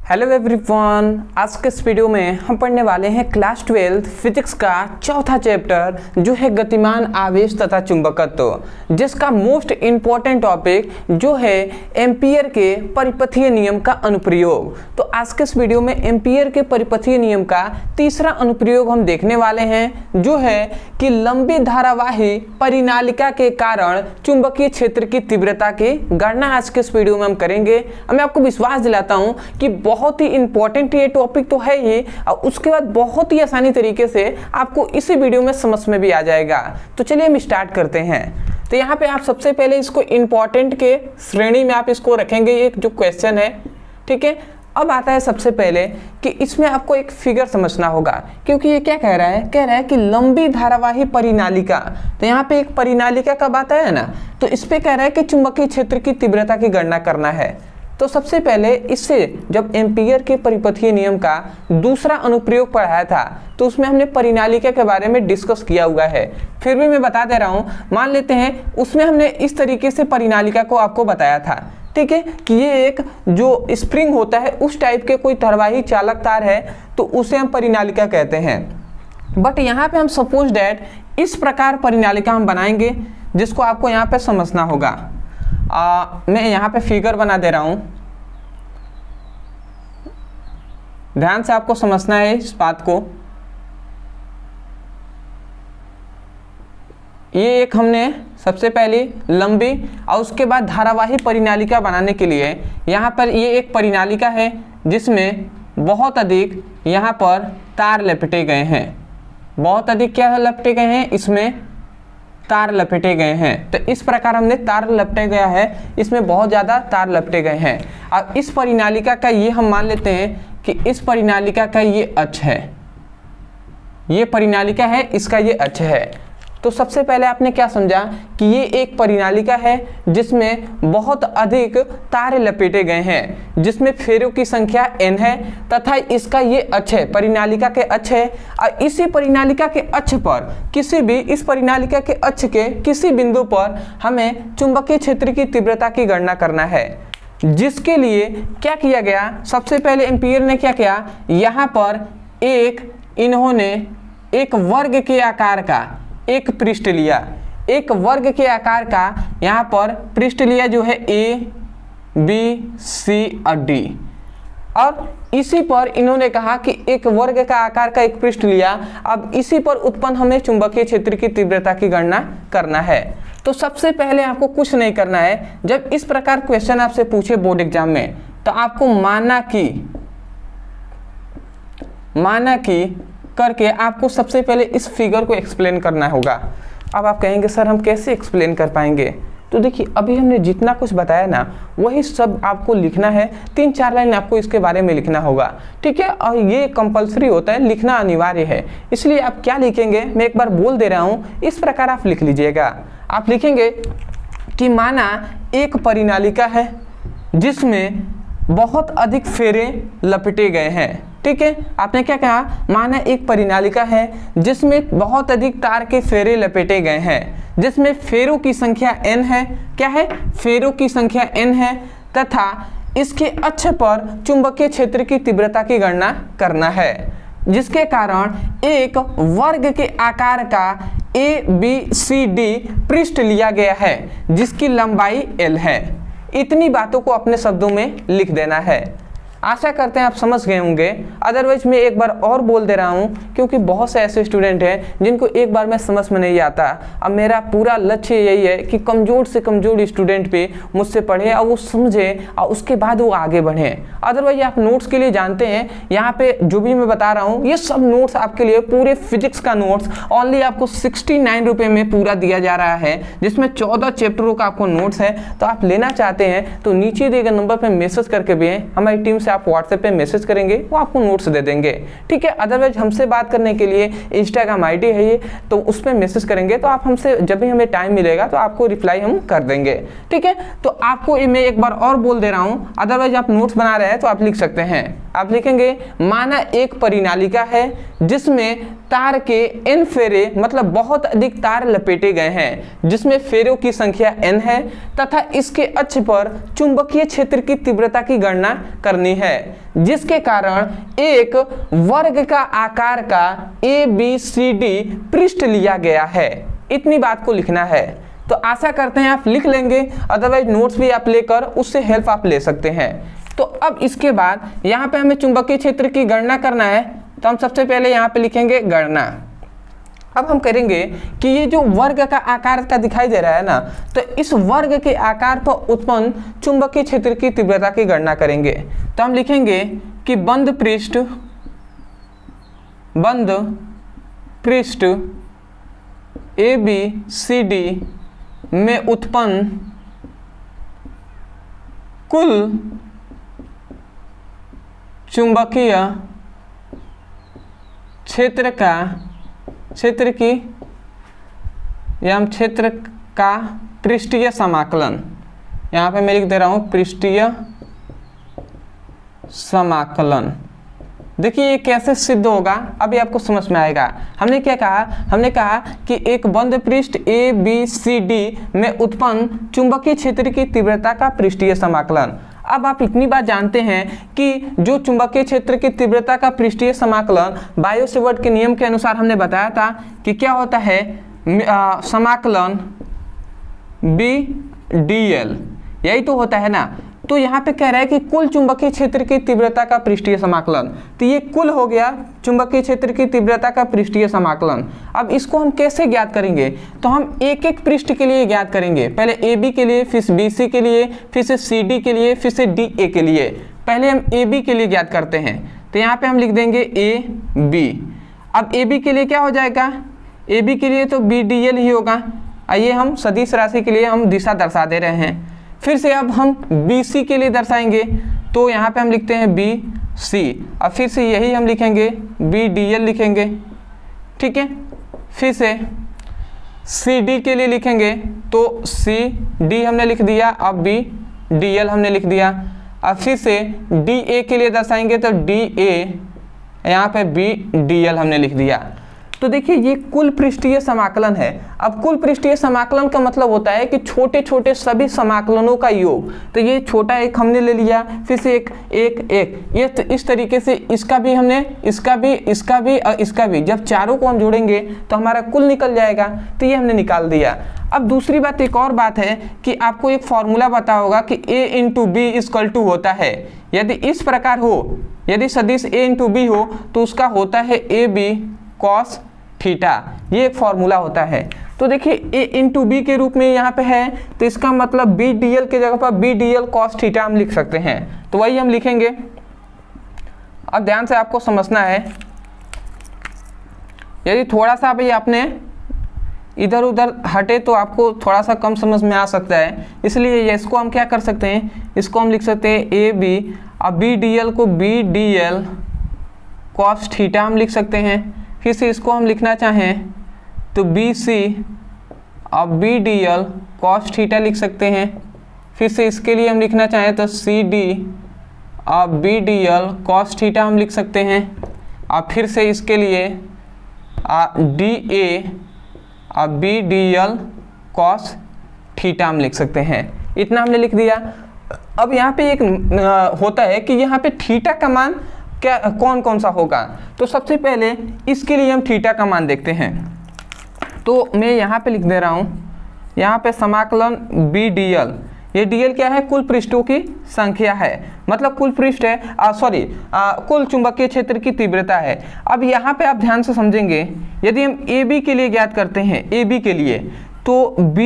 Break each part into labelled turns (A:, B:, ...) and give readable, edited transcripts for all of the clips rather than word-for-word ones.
A: Hello everyone, आज के इस वीडियो में हम पढ़ने वाले हैं क्लास 12 फिजिक्स का चौथा चैप्टर जो है गतिमान आवेश तथा चुंबकत्व, जिसका मोस्ट इम्पॉर्टेंट टॉपिक जो है एम्पियर के परिपथीय नियम का अनुप्रयोग। तो आज के इस वीडियो में एम्पियर के परिपथीय नियम का तीसरा अनुप्रयोग हम देखने वाले हैं, जो है कि लंबी धारावाही परिनालिका के कारण चुंबकीय क्षेत्र की तीव्रता की गणना आज के इस वीडियो में हम करेंगे। मैं आपको विश्वास दिलाता हूँ कि बहुत ही इंपॉर्टेंट ये टॉपिक तो है ही, और उसके बाद बहुत ही आसानी तरीके से आपको इसी वीडियो में समझ में भी आ जाएगा। तो चलिए हम स्टार्ट करते हैं। तो यहाँ पे आप सबसे पहले इसको इंपॉर्टेंट के श्रेणी में आप इसको रखेंगे, एक जो क्वेश्चन है, ठीक है। अब आता है सबसे पहले कि इसमें आपको एक फिगर समझना होगा, क्योंकि ये क्या कह रहा है, कह रहा है कि लंबी धारावाही परिनालिका। तो यहाँ पे एक परिनालिका का बात है ना, तो इस पे कह रहा है कि चुंबकीय क्षेत्र की तीव्रता की गणना करना है। तो सबसे पहले इससे जब एम्पियर के परिपथीय नियम का दूसरा अनुप्रयोग पढ़ाया था तो उसमें हमने परिनालिका के बारे में डिस्कस किया हुआ है। फिर भी मैं बता दे रहा हूँ, मान लेते हैं उसमें हमने इस तरीके से परिनालिका को आपको बताया था, ठीक है, कि ये एक जो स्प्रिंग होता है उस टाइप के कोई धारावाही चालक तार है, तो उसे हम परिनालिका कहते हैं। बट यहाँ पे हम सपोज डैट इस प्रकार परिनालिका हम बनाएंगे, जिसको आपको यहाँ पे समझना होगा। मैं यहाँ पे फिगर बना दे रहा हूँ, ध्यान से आपको समझना है इस बात को। ये एक हमने सबसे पहले लंबी और उसके बाद धारावाही परिनालिका बनाने के लिए यहाँ पर ये एक परिनालिका है जिसमें बहुत अधिक यहाँ पर तार लपेटे गए हैं। बहुत अधिक क्या लपेटे गए हैं, इसमें तार लपेटे गए हैं। तो इस प्रकार हमने तार लपटे गया है, इसमें बहुत ज़्यादा तार लपटे गए हैं। अब इस परिनालिका का ये हम मान लेते हैं कि इस परिनालिका का ये अक्ष है, ये परिनालिका है, इसका ये अक्ष है। तो सबसे पहले आपने क्या समझा कि ये एक परिनालिका है जिसमें बहुत अधिक तार लपेटे गए हैं, जिसमें फेरों की संख्या n है, तथा इसका ये अक्ष है, परिनालिका के अक्ष है। और इसी परिनालिका के अक्ष पर किसी भी इस परिनालिका के अक्ष के किसी बिंदु पर हमें चुंबकीय क्षेत्र की तीव्रता की गणना करना है, जिसके लिए क्या किया गया, सबसे पहले एम्पियर ने क्या किया, यहाँ पर इन्होंने एक वर्ग के आकार का एक पृष्ठ लिया, एक वर्ग के आकार का यहाँ पर पृष्ठ लिया जो है A, B, C और D, और इसी पर इन्होंने कहा कि एक वर्ग का आकार का एक पृष्ठ लिया। अब इसी पर उत्पन्न हमें चुंबकीय क्षेत्र की तीव्रता की गणना करना है। तो सबसे पहले आपको कुछ नहीं करना है, जब इस प्रकार क्वेश्चन आपसे पूछे बोर्ड एग्जाम में, तो आपको माना कि करके आपको सबसे पहले इस फिगर को एक्सप्लेन करना होगा। अब आप कहेंगे सर हम कैसे एक्सप्लेन कर पाएंगे, तो देखिए अभी हमने जितना कुछ बताया ना वही सब आपको लिखना है, 3-4 लाइन आपको इसके बारे में लिखना होगा, ठीक है। और ये कंपलसरी होता है, लिखना अनिवार्य है, इसलिए आप क्या लिखेंगे मैं एक बार बोल दे रहा हूँ, इस प्रकार आप लिख लीजिएगा। आप लिखेंगे कि माना एक परिनालिका है जिसमें बहुत अधिक फेरे लपेटे गए हैं, ठीक है। आपने क्या कहा, माना एक परिनालिका है जिसमें बहुत अधिक तार के फेरे लपेटे गए हैं, जिसमें फेरों की संख्या n है, क्या है, फेरों की संख्या n है, तथा इसके अक्ष पर चुंबकीय क्षेत्र की तीव्रता की गणना करना है, जिसके कारण एक वर्ग के आकार का ABCD पृष्ठ लिया गया है जिसकी लंबाई L है। इतनी बातों को अपने शब्दों में लिख देना है। आशा करते हैं आप समझ गए होंगे। अदरवाइज मैं एक बार और बोल दे रहा हूँ, क्योंकि बहुत से ऐसे स्टूडेंट हैं जिनको एक बार में समझ में नहीं आता। अब मेरा पूरा लक्ष्य यही है कि कमज़ोर से कमज़ोर स्टूडेंट पे मुझसे पढ़े और वो समझे और उसके बाद वो आगे बढ़े। अदरवाइज आप नोट्स के लिए जानते हैं, यहाँ पे जो भी मैं बता रहा हूँ ये सब नोट्स आपके लिए, पूरे फिजिक्स का नोट्स ओनली आपको 69 रुपये में पूरा दिया जा रहा है, जिसमें 14 चैप्टरों का आपको नोट्स है। तो आप लेना चाहते हैं तो नीचे दिए गए नंबर पर मैसेज करके भी हमारी टीम आप व्हाट्सएप पे मैसेज करेंगे, वो आपको नोट्स दे देंगे, ठीक है। अदरवाइज हमसे बात करने के लिए इंस्टाग्राम आईडी है ये, तो उस पर मैसेज करेंगे तो आप हमसे जब भी हमें टाइम मिलेगा तो आपको रिप्लाई हम कर देंगे, ठीक है। तो आपको मैं एक बार और बोल दे रहा हूँ, अदरवाइज आप नोट्स बना रहे हैं तो आप लिख सकते हैं। आप लिखेंगे माना एक परिनालिका है जिसमें तार के n फेरे मतलब बहुत अधिक तार लपेटे गए हैं, जिसमें फेरों की संख्या n है तथा इसके अक्ष पर चुंबकीय क्षेत्र की तीव्रता की गणना करनी है, जिसके कारण एक वर्ग का आकार का ABCD पृष्ठ लिया गया है। इतनी बात को लिखना है। तो आशा करते हैं आप लिख लेंगे, अदरवाइज नोट्स भी आप लेकर उससे हेल्प आप ले सकते हैं। तो अब इसके बाद यहाँ पे हमें चुंबकीय क्षेत्र की गणना करना है, तो हम सबसे पहले यहाँ पे लिखेंगे गणना। अब हम करेंगे कि ये जो वर्ग का आकार का दिखाई दे रहा है ना, तो इस वर्ग के आकार पर उत्पन्न चुंबकीय क्षेत्र की तीव्रता की गणना करेंगे। तो हम लिखेंगे कि बंद पृष्ठ ABCD में उत्पन्न कुल चुंबकीय क्षेत्र का पृष्ठीय समाकलन, यहाँ पे मैं लिख दे रहा हूँ पृष्ठीय समाकलन। देखिए ये कैसे सिद्ध होगा अभी आपको समझ में आएगा। हमने क्या कहा, हमने कहा कि एक बंद पृष्ठ ABCD में उत्पन्न चुंबकीय क्षेत्र की तीव्रता का पृष्ठीय समाकलन। अब आप इतनी बात जानते हैं कि जो चुंबकीय क्षेत्र की तीव्रता का पृष्ठीय समाकलन बायो-सेवर्ट के नियम के अनुसार हमने बताया था कि क्या होता है, समाकलन BdL, यही तो होता है ना। तो यहाँ पे कह रहा है कि कुल चुंबकीय क्षेत्र की तीव्रता का पृष्ठीय समाकलन, तो ये कुल हो गया चुंबकीय क्षेत्र की तीव्रता का पृष्ठीय समाकलन। अब इसको हम कैसे ज्ञात करेंगे, तो हम एक एक पृष्ठ के लिए ज्ञात करेंगे। पहले AB के लिए, फिर BC के लिए, फिर से CD के लिए, फिर से DA के लिए। पहले हम AB के लिए ज्ञात करते हैं, तो यहाँ पे हम लिख देंगे AB। अब AB के लिए क्या हो जाएगा, AB के लिए तो BDL ही होगा। आइए हम सदिश राशि के लिए हम दिशा दर्शा दे रहे हैं। फिर से अब हम BC के लिए दर्शाएंगे, तो यहाँ पे हम लिखते हैं BC। अब फिर से यही हम लिखेंगे BDL लिखेंगे, ठीक है। फिर से CD के लिए लिखेंगे, तो CD हमने लिख दिया, अब BDL हमने लिख दिया। अब फिर से DA के लिए दर्शाएंगे, तो DA, यहाँ पे BDL हमने लिख दिया। तो देखिए ये कुल पृष्ठीय समाकलन है। अब कुल पृष्ठीय समाकलन का मतलब होता है कि छोटे छोटे सभी समाकलनों का योग। तो ये छोटा एक हमने ले लिया, फिर से एक एक एक, ये तो इस तरीके से इसका भी हमने, इसका भी और इसका भी, जब चारों को हम जोड़ेंगे तो हमारा कुल निकल जाएगा। तो ये हमने निकाल दिया। अब दूसरी बात, एक और बात है कि आपको एक फॉर्मूला पता होगा कि A × B = होता है, यदि इस प्रकार हो, यदि सदिश A × B हो तो उसका होता है AB cos थीटा, ये एक फॉर्मूला होता है। तो देखिए A × B के रूप में यहाँ पे है, तो इसका मतलब BDL के जगह पर BDL cos थीटा हम लिख सकते हैं, तो वही हम लिखेंगे। अब ध्यान से आपको समझना है, यदि थोड़ा सा भी आपने इधर उधर हटे तो आपको थोड़ा सा कम समझ में आ सकता है, इसलिए इसको हम क्या कर सकते हैं, इसको हम लिख सकते हैं AB। अब BDL को BDL cos थीटा हम लिख सकते हैं। फिर से इसको हम लिखना चाहें तो BC अब BDL cos थीटा लिख सकते हैं। फिर से इसके लिए हम लिखना चाहें तो CD अब BDL cos थीटा हम लिख सकते हैं। अब फिर से इसके लिए DA अब BDL cos थीटा हम लिख सकते हैं। इतना हमने लिख दिया। अब यहाँ पे एक होता है कि यहाँ पे थीटा का मान क्या कौन कौन सा होगा, तो सबसे पहले इसके लिए हम थीटा का मान देखते हैं। तो मैं यहाँ पे लिख दे रहा हूँ, यहाँ पे समाकलन BDL, ये DL क्या है, कुल पृष्ठों की संख्या है, मतलब कुल पृष्ठ है, कुल चुंबकीय क्षेत्र की तीव्रता है। अब यहाँ पे आप ध्यान से समझेंगे, यदि हम AB के लिए ज्ञात करते हैं, AB के लिए तो B,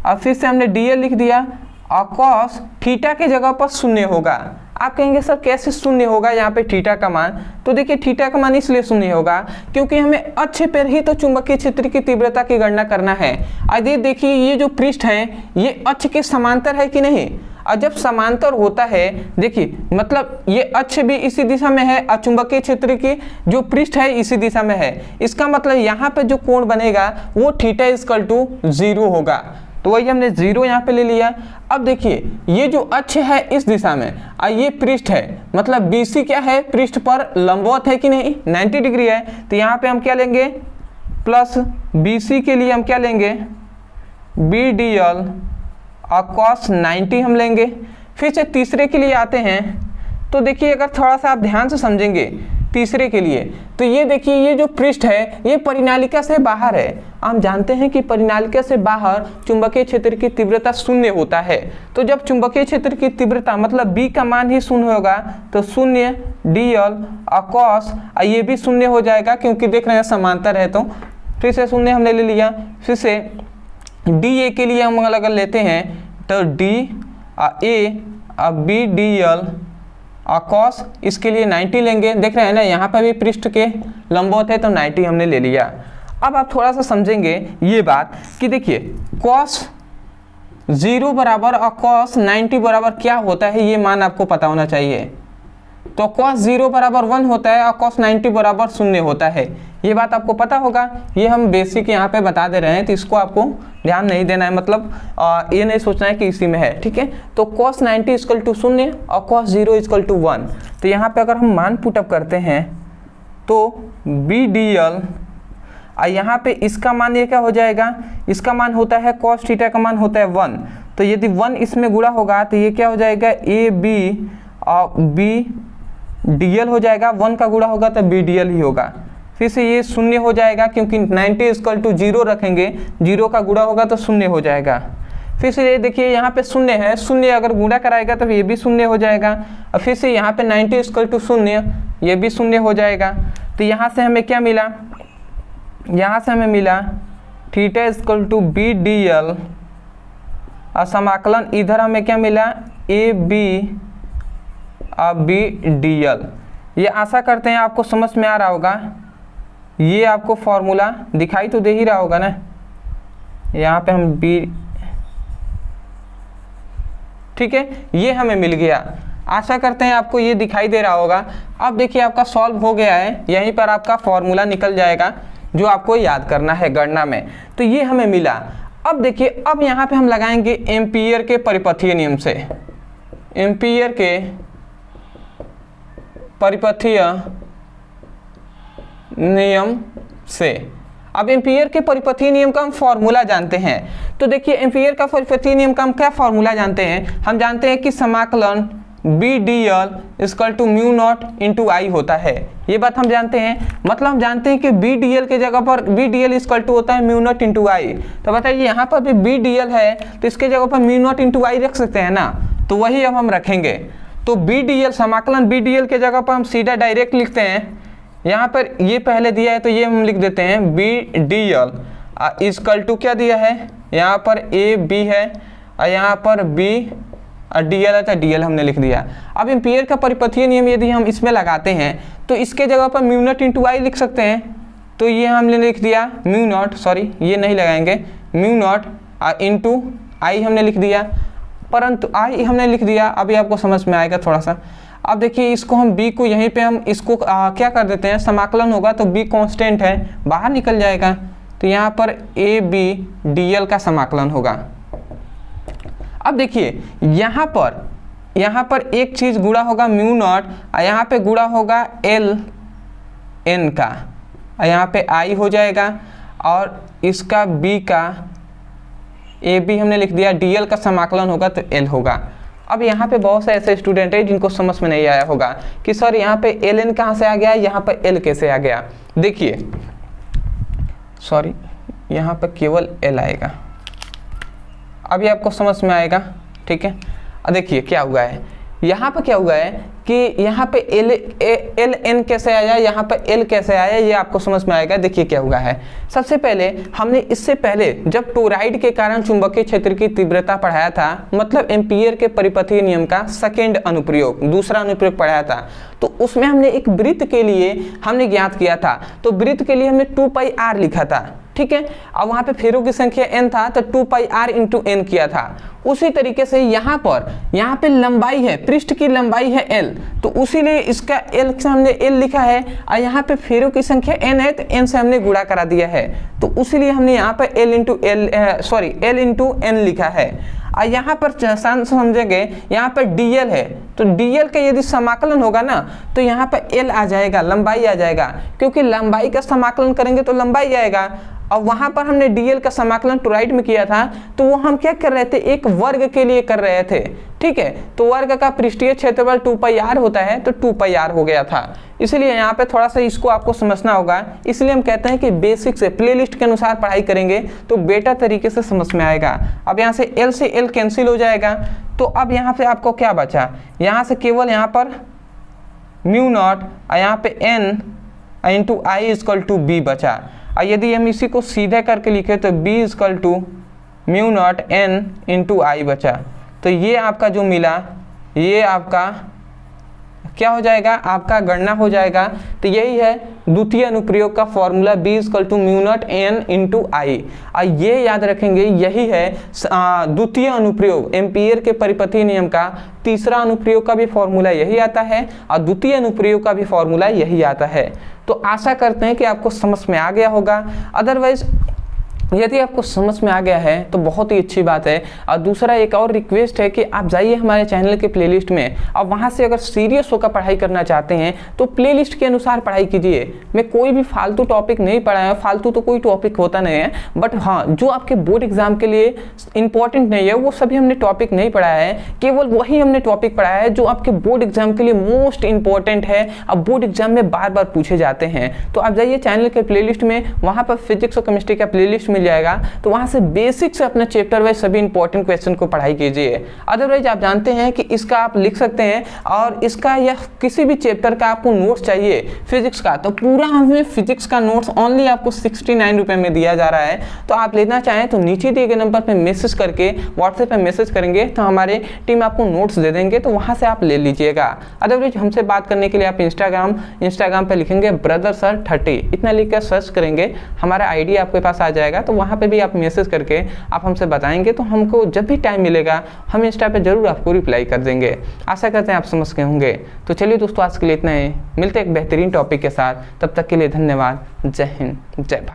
A: अब फिर से हमने DL लिख दिया और cos थीटा के जगह पर 0 होगा। आप कहेंगे सर कैसे 0 होगा यहाँ पे थीटा का मान, तो देखिए थीटा का मान इसलिए 0 होगा क्योंकि हमें अक्ष पर ही तो चुंबकीय क्षेत्र की तीव्रता की गणना करना है। आइए देखिए ये जो पृष्ठ है ये अक्ष के समांतर है कि नहीं, और जब समांतर होता है देखिए मतलब ये अक्ष भी इसी दिशा में है और चुंबकीय क्षेत्र की जो पृष्ठ है इसी दिशा में है, इसका मतलब यहाँ पे जो कोण बनेगा वो थीटा = 0 होगा। तो वही हमने 0 यहाँ पे ले लिया। अब देखिए ये जो अक्ष है इस दिशा में और ये पृष्ठ है, मतलब BC क्या है, पृष्ठ पर लंबवत है कि नहीं, 90 डिग्री है। तो यहाँ पे हम क्या लेंगे, प्लस BC के लिए हम क्या लेंगे, BDL और cos 90 हम लेंगे। फिर से तीसरे के लिए आते हैं, तो देखिए अगर थोड़ा सा आप ध्यान से समझेंगे तीसरे के लिए, तो ये देखिए ये जो पृष्ठ है ये परिनालिका से बाहर है। हम जानते हैं कि परिनालिका से बाहर चुंबकीय क्षेत्र की तीव्रता शून्य होता है। तो जब चुंबकीय क्षेत्र की तीव्रता मतलब B का मान ही शून्य होगा तो शून्य DL और cos ये भी शून्य हो जाएगा, क्योंकि देख रहे हैं समांतर है। तो फिर से शून्य हमने ले लिया। फिर से DA के लिए हम अगर लेते हैं तो DA BDL और cos इसके लिए 90 लेंगे। देख रहे हैं ना यहाँ पर भी पृष्ठ के लंबवत है तो 90 हमने ले लिया। अब आप थोड़ा सा समझेंगे ये बात कि देखिए cos 0 बराबर और cos 90 बराबर क्या होता है, ये मान आपको पता होना चाहिए। तो cos 0 बराबर 1 होता है और cos 90 बराबर 0 होता है, ये बात आपको पता होगा। ये हम बेसिक यहाँ पे बता दे रहे हैं, तो इसको आपको ध्यान नहीं देना है, मतलब ये नहीं सोचना है कि इसी में है, ठीक है। तो cos 90 इक्वल टू 0 और cos 0 इक्वल टू 1। तो यहाँ पे अगर हम मान पुटअप करते हैं तो BDL यहाँ पे इसका मान ये क्या हो जाएगा, इसका मान होता है cos थीटा का मान होता है 1। तो यदि 1 इसमें गुणा होगा तो ये क्या हो जाएगा, AB और BDL हो जाएगा। 1 का गुणा होगा तो BDL ही होगा। फिर से ये शून्य हो जाएगा, क्योंकि 90 इक्वल टू 0 रखेंगे, 0 का गुणा होगा तो शून्य हो जाएगा। फिर से ये देखिए यहाँ पे शून्य है, शून्य अगर गुणा कराएगा तो ये भी शून्य हो जाएगा। और फिर से यहाँ पे 90 इक्वल टू 0, ये भी शून्य हो जाएगा। तो यहाँ से हमें क्या मिला, यहाँ से हमें मिला थीटा इक्वल टू BDL और समाकलन इधर हमें क्या मिला, AB और BDL। ये आशा करते हैं आपको समझ में आ रहा होगा। ये आपको फॉर्मूला दिखाई तो दे ही रहा होगा ना, यहाँ पे हम ठीक है, ये हमें मिल गया। आशा करते हैं आपको ये दिखाई दे रहा होगा। अब देखिए आपका सॉल्व हो गया है, यहीं पर आपका फॉर्मूला निकल जाएगा जो आपको याद करना है गणना में। तो ये हमें मिला। अब देखिए अब यहाँ पे हम लगाएंगे एम्पीयर के परिपथीय नियम से, एम्पीयर के परिपथीय नियम से। अब एम्पीयर के परिपथीय नियम का हम फॉर्मूला जानते हैं। तो देखिए एम्पीयर का परिपथीय नियम का हम क्या फॉर्मूला जानते हैं, हम जानते हैं कि समाकलन BDL equal to mu naught into I होता है। ये बात हम जानते हैं, मतलब हम जानते हैं कि BDL के जगह पर BDL इक्वल टू होता है म्यू नॉट इंटू आई। तो बताइए यहाँ पर भी BDL है तो इसके जगह पर म्यू नॉट इंटू आई रख सकते हैं ना, तो वही अब हम रखेंगे। तो BDL समाकलन BDL के जगह पर हम सीधा डायरेक्ट लिखते हैं। यहाँ पर ये पहले दिया है तो ये हम लिख देते हैं BDL इक्वल टू क्या दिया है, यहाँ पर AB है और यहाँ पर B और DL है तो DL हमने लिख दिया। अब एम्पीयर का परिपथीय नियम यदि हम इसमें लगाते हैं तो इसके जगह पर म्यू नॉट इंटू आई लिख सकते हैं। तो ये हमने लिख दिया म्यू नॉट, सॉरी ये नहीं लगाएंगे, म्यू नॉट इंटू आई हमने लिख दिया, परंतु आई हमने लिख दिया। अभी आपको समझ में आएगा थोड़ा सा। अब देखिए इसको हम B को यहीं पे हम इसको क्या कर देते हैं, समाकलन होगा तो B कांस्टेंट है, बाहर निकल जाएगा। तो यहाँ पर AB DL का समाकलन होगा। अब देखिए यहाँ पर एक चीज़ गुणा होगा म्यू नॉट और यहाँ पे गुणा होगा LN का और यहाँ पे I हो जाएगा और इसका B का AB हमने लिख दिया, DL का समाकलन होगा तो L होगा। अब यहाँ पे बहुत से ऐसे स्टूडेंट हैं जिनको समझ में नहीं आया होगा कि सर यहाँ पे LN कहाँ से आ गया, यहाँ पर L कैसे आ गया। देखिए सॉरी यहाँ पर केवल L आएगा, अभी आपको समझ में आएगा, ठीक है। अब देखिए क्या हुआ है, यहाँ पर क्या हुआ है कि यहाँ पे LN कैसे आया, यहाँ पर L कैसे आया, ये आपको समझ में आएगा। देखिए क्या हुआ है, सबसे पहले हमने इससे पहले जब टोराइड के कारण चुंबकीय क्षेत्र की तीव्रता पढ़ाया था, मतलब एम्पीयर के परिपथीय नियम का सेकेंड अनुप्रयोग, दूसरा अनुप्रयोग पढ़ाया था, तो उसमें हमने एक वृत्त के लिए हमने ज्ञात किया था। तो वृत्त के लिए हमने 2πr लिखा था, ठीक है। अब वहाँ पे फेरों की संख्या n था तो 2πr इंटू n किया था। उसी तरीके से यहाँ पे लंबाई है, पृष्ठ की लंबाई है l, तो उसीलिए इसका l से हमने l लिखा है, और यहाँ पे फेरों की संख्या n है तो n से हमने गुणा करा दिया है, तो उसीलिए हमने यहाँ पे l इंटू n लिखा है। और यहाँ पर समझेंगे, यहाँ पर dl है तो dl का यदि समाकलन होगा ना तो यहाँ पर l आ जाएगा, लंबाई आ जाएगा, क्योंकि लंबाई का समाकलन करेंगे तो लंबाई आएगा। और वहाँ पर हमने dl का समाकलन टोराइड में किया था तो वो हम क्या कर रहे थे, एक वर्ग के लिए कर रहे थे, ठीक है। तो वर्ग का पृष्ठीय क्षेत्रफल 2πr होता है तो 2πr हो गया था। इसलिए यहाँ पे थोड़ा सा इसको आपको समझना होगा, इसलिए हम कहते हैं कि बेसिक से प्लेलिस्ट के अनुसार पढ़ाई करेंगे तो बेटर तरीके से समझ में आएगा। अब यहाँ से l कैंसिल हो जाएगा, तो अब यहाँ पे आपको क्या बचा, यहाँ से केवल यहाँ पर म्यू नॉट और यहाँ पे n into I equal to be बचा। और यदि हम इसी को सीधा करके लिखे तो b equal to mu naught n into I बचा। तो ये आपका जो मिला, ये आपका क्या हो जाएगा, आपका गणना हो जाएगा। तो यही है द्वितीय अनुप्रयोग का formula, b equal to mu naught n into I. और ये याद रखेंगे, यही है द्वितीय अनुप्रयोग, एम्पीयर के परिपथीय नियम का तीसरा अनुप्रयोग का भी फॉर्मूला यही आता है और द्वितीय अनुप्रयोग का भी फॉर्मूला यही आता है। तो आशा करते हैं कि आपको समझ में आ गया होगा। अदरवाइज यदि आपको समझ में आ गया है तो बहुत ही अच्छी बात है। और दूसरा एक और रिक्वेस्ट है कि आप जाइए हमारे चैनल के प्लेलिस्ट में, और वहाँ से अगर सीरियस होकर पढ़ाई करना चाहते हैं तो प्लेलिस्ट के अनुसार पढ़ाई कीजिए। मैं कोई भी फालतू टॉपिक नहीं पढ़ाया, फालतू तो कोई टॉपिक होता नहीं है, बट हाँ जो आपके बोर्ड एग्जाम के लिए इंपॉर्टेंट नहीं है वो सभी हमने टॉपिक नहीं पढ़ाया है, केवल वही हमने टॉपिक पढ़ाया है जो आपके बोर्ड एग्जाम के लिए मोस्ट इंपॉर्टेंट है, अब बोर्ड एग्जाम में बार बार पूछे जाते हैं। तो आप जाइए चैनल के प्लेलिस्ट में, वहाँ पर फिजिक्स और केमिस्ट्री का प्लेलिस्ट जाएगा, तो वहां से बेसिक से अपने चैप्टर वाइज सभी इंपॉर्टेंट क्वेश्चन को पढ़ाई कीजिए। अदरवाइज आप जानते हैं कि इसका आप लिख सकते हैं, और इसका या किसी भी चैप्टर का आपको नोट्स चाहिए फिजिक्स का, तो पूरा हमें फिजिक्स का नोट्स ओनली आपको 69 रुपए में दिया जा रहा है। तो आप लेना चाहें तो नीचे दिए गए नंबर पर मैसेज करके, व्हाट्सएप पे मैसेज करेंगे तो हमारे टीम आपको नोट्स दे देंगे, तो वहां से आप ले लीजिएगा। अदरवाइज हमसे बात करने के लिए आप इंस्टाग्राम पे लिखेंगे ब्रदर सर 30, इतना लिख कर सर्च करेंगे, हमारा आईडी आपके पास आ जाएगा, तो वहाँ पे भी आप मैसेज करके आप हमसे बताएंगे, तो हमको जब भी टाइम मिलेगा हम इंस्टा पे जरूर आपको रिप्लाई कर देंगे। आशा करते हैं आप समझ गए होंगे। तो चलिए दोस्तों, आज के लिए इतना ही, मिलते हैं एक बेहतरीन टॉपिक के साथ, तब तक के लिए धन्यवाद। जय हिंद, जय भारत।